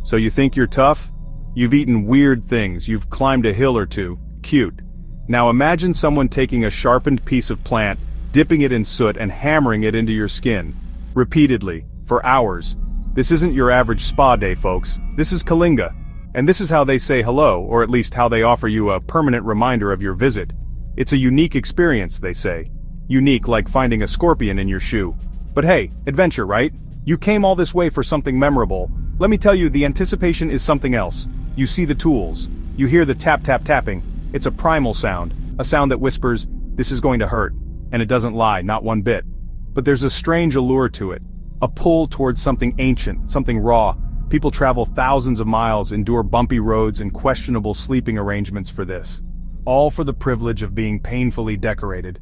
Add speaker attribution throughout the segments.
Speaker 1: So you think you're tough? You've eaten weird things, you've climbed a hill or two. Cute. Now imagine someone taking a sharpened piece of plant, dipping it in soot and hammering it into your skin. Repeatedly, for hours. This isn't your average spa day, folks. This is Kalinga. And this is how they say hello, or at least how they offer you a permanent reminder of your visit. It's a unique experience, they say. Unique like finding a scorpion in your shoe. But hey, adventure, right? You came all this way for something memorable. Let me tell you, the anticipation is something else. You see the tools. You hear the tap-tap-tapping. It's a primal sound. A sound that whispers, this is going to hurt. And it doesn't lie, not one bit. But there's a strange allure to it. A pull towards something ancient, something raw. People travel thousands of miles, endure bumpy roads and questionable sleeping arrangements for this. All for the privilege of being painfully decorated.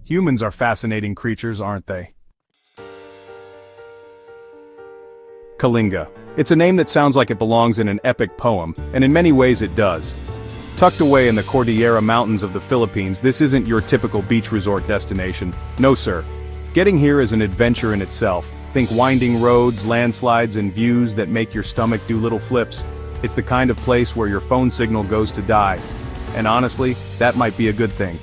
Speaker 1: Humans are fascinating creatures, aren't they? Kalinga. It's a name that sounds like it belongs in an epic poem, and in many ways it does. Tucked away in the Cordillera Mountains of the Philippines, this isn't your typical beach resort destination. No sir. Getting here is an adventure in itself. Think winding roads, landslides, and views that make your stomach do little flips. It's the kind of place where your phone signal goes to die. And honestly, that might be a good thing.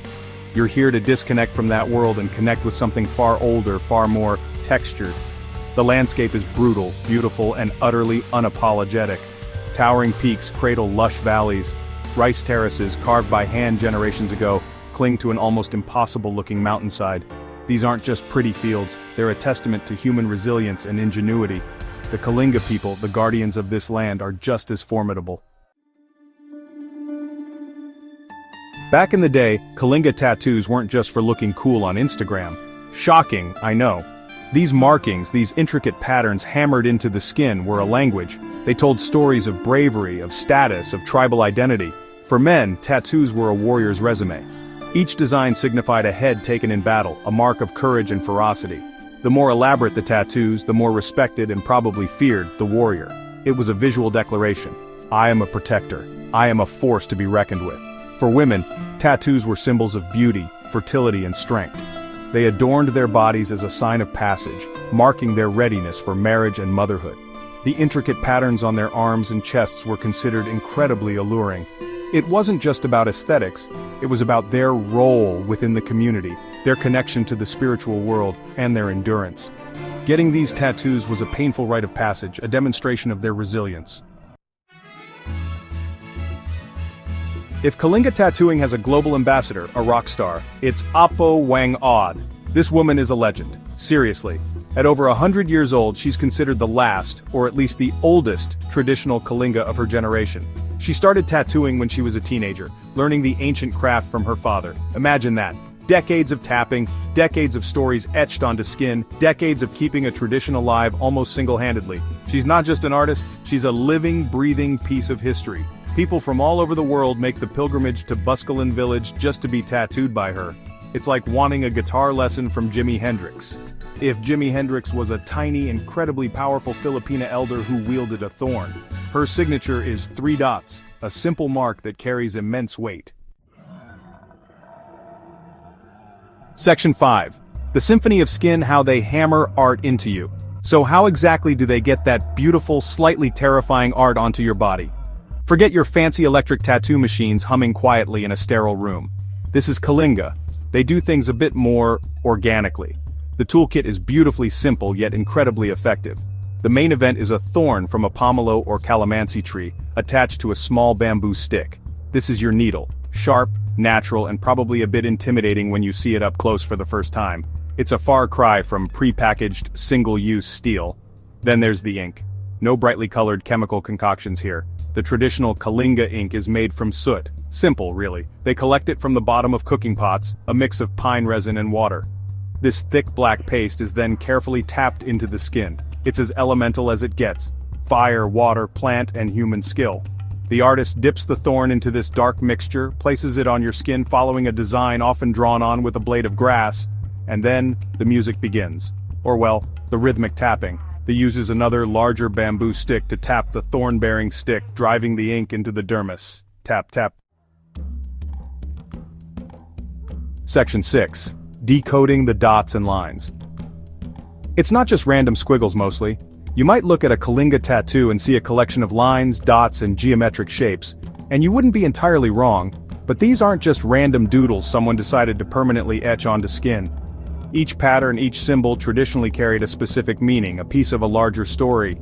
Speaker 1: You're here to disconnect from that world and connect with something far older, far more textured. The landscape is brutal, beautiful, and utterly unapologetic. Towering peaks cradle lush valleys. Rice terraces, carved by hand generations ago, cling to an almost impossible-looking mountainside. These aren't just pretty fields, they're a testament to human resilience and ingenuity. The Kalinga people, the guardians of this land, are just as formidable. Back in the day, Kalinga tattoos weren't just for looking cool on Instagram. Shocking, I know. These markings, these intricate patterns hammered into the skin were a language. They told stories of bravery, of status, of tribal identity. For men, tattoos were a warrior's resume. Each design signified a head taken in battle, a mark of courage and ferocity. The more elaborate the tattoos, the more respected and probably feared the warrior. It was a visual declaration. I am a protector. I am a force to be reckoned with. For women, tattoos were symbols of beauty, fertility, and strength. They adorned their bodies as a sign of passage, marking their readiness for marriage and motherhood. The intricate patterns on their arms and chests were considered incredibly alluring. It wasn't just about aesthetics, it was about their role within the community, their connection to the spiritual world, and their endurance. Getting these tattoos was a painful rite of passage, a demonstration of their resilience. If Kalinga tattooing has a global ambassador, a rock star, it's Apo Whang-Od. This woman is a legend. Seriously. At over 100 years old, she's considered the last, or at least the oldest, traditional Kalinga of her generation. She started tattooing when she was a teenager, learning the ancient craft from her father. Imagine that. Decades of tapping, decades of stories etched onto skin, decades of keeping a tradition alive almost single-handedly. She's not just an artist, she's a living, breathing piece of history. People from all over the world make the pilgrimage to Buscalan village just to be tattooed by her. It's like wanting a guitar lesson from Jimi Hendrix. If Jimi Hendrix was a tiny, incredibly powerful Filipina elder who wielded a thorn. Her signature is 3 dots, a simple mark that carries immense weight. Section 5. The Symphony of Skin: How They Hammer Art Into You. So how exactly do they get that beautiful, slightly terrifying art onto your body? Forget your fancy electric tattoo machines humming quietly in a sterile room. This is Kalinga. They do things a bit more organically. The toolkit is beautifully simple yet incredibly effective. The main event is a thorn from a pomelo or calamansi tree, attached to a small bamboo stick. This is your needle. Sharp, natural, and probably a bit intimidating when you see it up close for the first time. It's a far cry from pre-packaged, single-use steel. Then there's the ink. No brightly colored chemical concoctions here. The traditional Kalinga ink is made from soot. Simple, really. They collect it from the bottom of cooking pots, a mix of pine resin and water. This thick black paste is then carefully tapped into the skin. It's as elemental as it gets. Fire, water, plant, and human skill. The artist dips the thorn into this dark mixture, places it on your skin following a design often drawn on with a blade of grass, and then, the music begins. Or well, the rhythmic tapping. They uses another larger bamboo stick to tap the thorn-bearing stick, driving the ink into the dermis. Tap, tap. Section 6. Decoding the dots and lines. It's not just random squiggles mostly. You might look at a Kalinga tattoo and see a collection of lines, dots, and geometric shapes, and you wouldn't be entirely wrong, but these aren't just random doodles someone decided to permanently etch onto skin. Each pattern, each symbol traditionally carried a specific meaning, a piece of a larger story.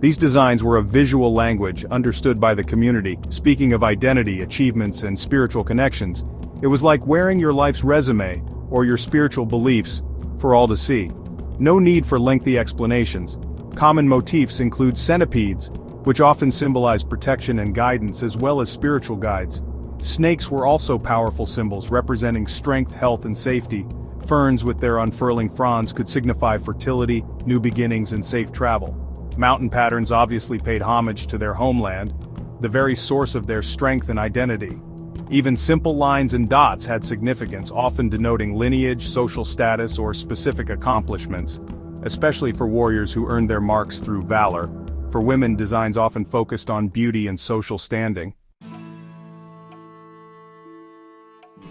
Speaker 1: These designs were a visual language understood by the community, speaking of identity, achievements, and spiritual connections. It was like wearing your life's resume, or your spiritual beliefs, for all to see. No need for lengthy explanations. Common motifs include centipedes, which often symbolize protection and guidance as well as spiritual guides. Snakes were also powerful symbols representing strength, health, and safety. Ferns with their unfurling fronds could signify fertility, new beginnings, and safe travel. Mountain patterns obviously paid homage to their homeland, the very source of their strength and identity. Even simple lines and dots had significance, often denoting lineage, social status, or specific accomplishments, especially for warriors who earned their marks through valor. For women, designs often focused on beauty and social standing.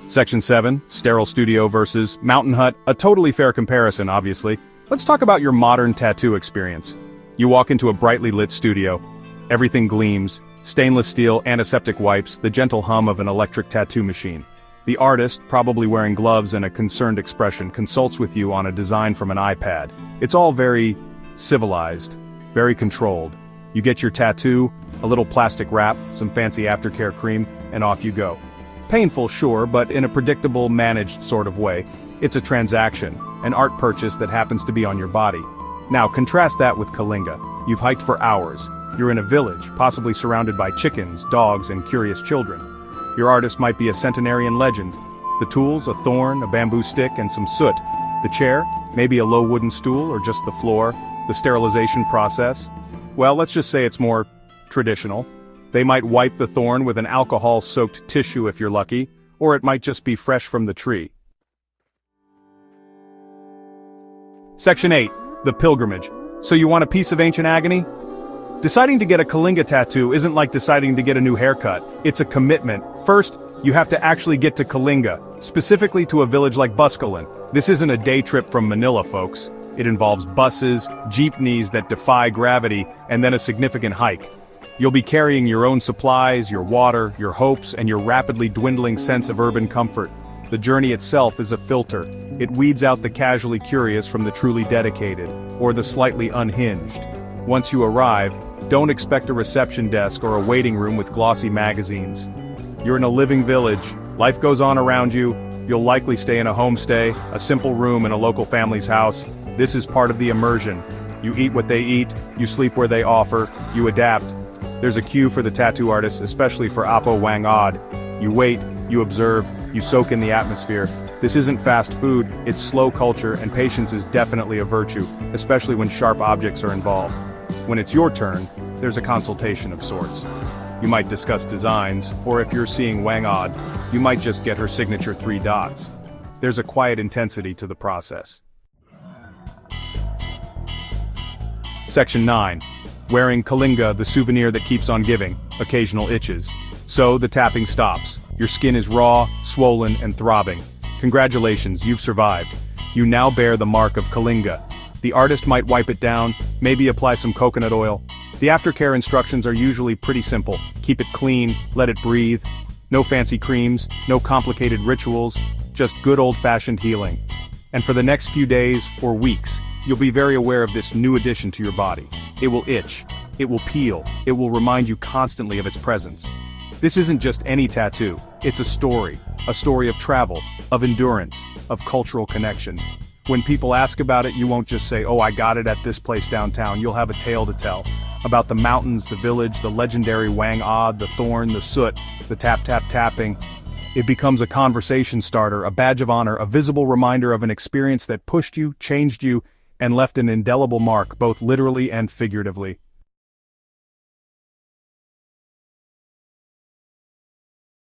Speaker 1: Section 7, Sterile Studio versus Mountain Hut, a totally fair comparison, obviously. Let's talk about your modern tattoo experience. You walk into a brightly lit studio. Everything gleams, stainless steel, antiseptic wipes, the gentle hum of an electric tattoo machine. The artist, probably wearing gloves and a concerned expression, consults with you on a design from an iPad. It's all very civilized, very controlled. You get your tattoo, a little plastic wrap, some fancy aftercare cream, and off you go. Painful, sure, but in a predictable, managed sort of way. It's a transaction, an art purchase that happens to be on your body. Now contrast that with Kalinga. You've hiked for hours. You're in a village, possibly surrounded by chickens, dogs, and curious children. Your artist might be a centenarian legend. The tools, a thorn, a bamboo stick, and some soot. The chair, maybe a low wooden stool or just the floor. The sterilization process, well, let's just say it's more traditional. They might wipe the thorn with an alcohol-soaked tissue if you're lucky, or it might just be fresh from the tree. Section 8. The pilgrimage. So you want a piece of ancient agony? Deciding to get a Kalinga tattoo isn't like deciding to get a new haircut. It's a commitment. First, you have to actually get to Kalinga, specifically to a village like Buskalin. This isn't a day trip from Manila, folks. It involves buses, jeepneys that defy gravity, and then a significant hike. You'll be carrying your own supplies, your water, your hopes, and your rapidly dwindling sense of urban comfort. The journey itself is a filter. It weeds out the casually curious from the truly dedicated, or the slightly unhinged. Once you arrive, don't expect a reception desk or a waiting room with glossy magazines. You're in a living village, life goes on around you, you'll likely stay in a homestay, a simple room in a local family's house. This is part of the immersion. You eat what they eat, you sleep where they offer, you adapt. There's a queue for the tattoo artists, especially for Apo Whang-Od. You wait, you observe, you soak in the atmosphere. This isn't fast food, it's slow culture, and patience is definitely a virtue, especially when sharp objects are involved. When it's your turn, there's a consultation of sorts. You might discuss designs, or if you're seeing Whang-Od, you might just get her signature 3 dots. There's a quiet intensity to the process. Section 9. Wearing Kalinga, the souvenir that keeps on giving, occasional itches. So the tapping stops. Your skin is raw, swollen, and throbbing. Congratulations, you've survived. You now bear the mark of Kalinga. The artist might wipe it down, maybe apply some coconut oil. The aftercare instructions are usually pretty simple. Keep it clean, let it breathe. No fancy creams, no complicated rituals, just good old-fashioned healing. And for the next few days, or weeks, you'll be very aware of this new addition to your body. It will itch, it will peel, it will remind you constantly of its presence. This isn't just any tattoo, it's a story of travel, of endurance, of cultural connection. When people ask about it, you won't just say, oh, I got it at this place downtown. You'll have a tale to tell about the mountains, the village, the legendary Whang-Od, the thorn, the soot, the tap-tap-tapping. It becomes a conversation starter, a badge of honor, a visible reminder of an experience that pushed you, changed you, and left an indelible mark, both literally and figuratively.